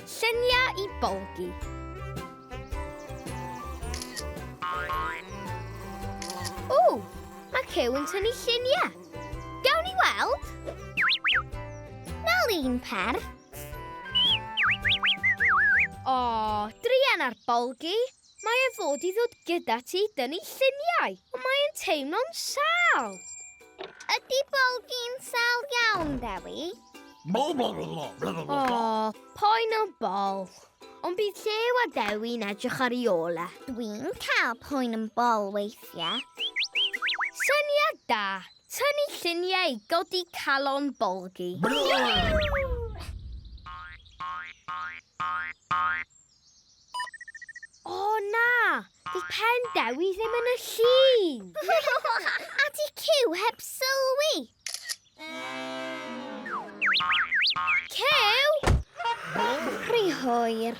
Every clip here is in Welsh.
Lluniau I Bolgi. O, mae Cyw yn tynnu lluniau. Gawn ni weld? Nal un per. O, druan ar Bolgi. Mae e fod I ddod gyda ti dynnu lluniau. Ond mae e'n teimlo'n sal. Ydy Bolgi'n sal iawn, Dewi? O, poen o bol. Ond bydd Llew a Dewi'n edrych ar ei ola. Dwi'n cael poen yn bol weithiau. Syniad da. Tynnu lluniau I godi calon Bolgi. O na, di pen Dewi ddim yn y llun. A di Cyw heb sylwi. Cyw! Rhy hwyr.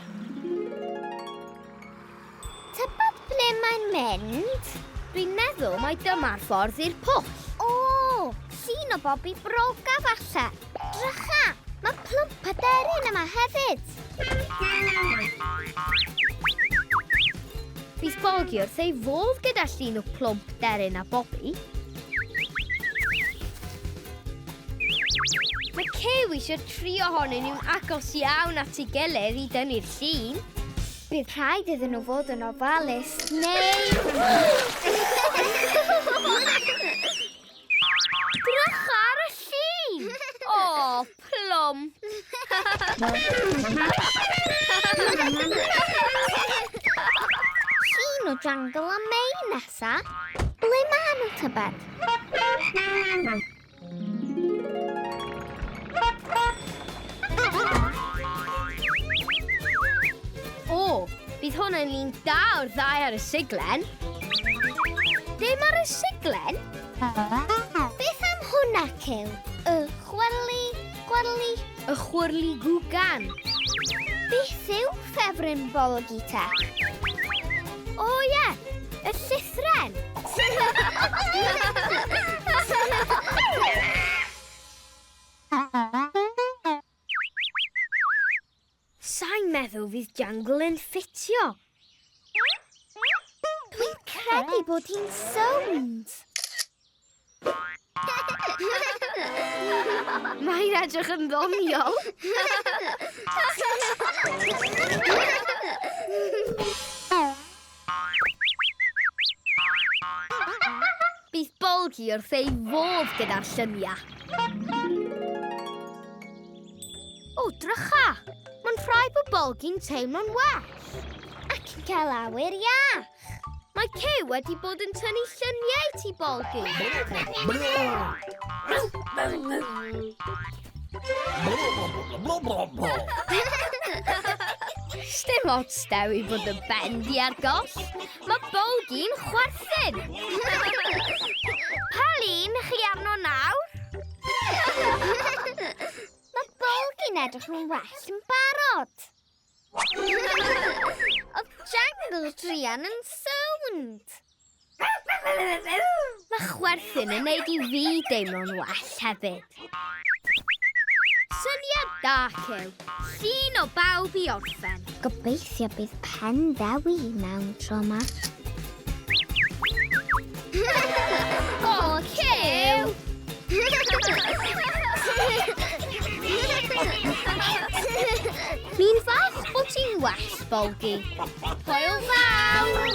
Tybed ble mae'n mynd? Dwi'n meddwl mai dyma'r ffordd i'r pwll. O, llun o bobi broga falle. Drycha, mae plwmp aderyn yma hefyd. Bydd Bolgi wrth ei fodd gyda llun o plwmp deryn a bobi. Mae Cyw eisiau tri ohonyn nhw'n agos iawn at ei gilydd I dynnu'r llun. Bydd rhaid iddyn nhw fod yn ofalus, neu... Drycha ar y llun! O, plwmp! Llun o jungle a May nesa. Ble maen nhw tybed? O, bydd hwn yn lun da o'r ddau ar y siglen. Dim ar y siglen? Beth am hwnna, Cyw? Y chwerli... Y chwrli gwgan. Beth yw ffefryn Bolgi te? O ie, y llithren. Sa'n meddwl fydd jungle yn ffitio. Dwi'n credu bod hi'n sownd. Mae'n edrych yn ddoniol. Bydd Bolgi wrth ei fodd gyda'r lluniau. O, drycha! Mae'n rhaid bod Bolgi'n teimlo'n well. Ac yn cael awyr iach. Mae Cyw wedi bod yn tynnu lluniau ti Bolgi. Sdim ots Dewi bod y bendi ar goll. Mae Bolgi'n chwerthin. Pa lun chi arno nawr? Mae Bolgi'n edrych yn well yn barod. Oedd jungle druan yn sownd. Mae chwerthin yn neud I fi deimlo'n well hefyd. Syniad da, Cyw. Llun o bawb I orffen. Gobeithio bydd pen Dewi mewn tro yma. O, Cyw! Mi'n falch bod ti'n well, Bolgi. Hwyl fawr!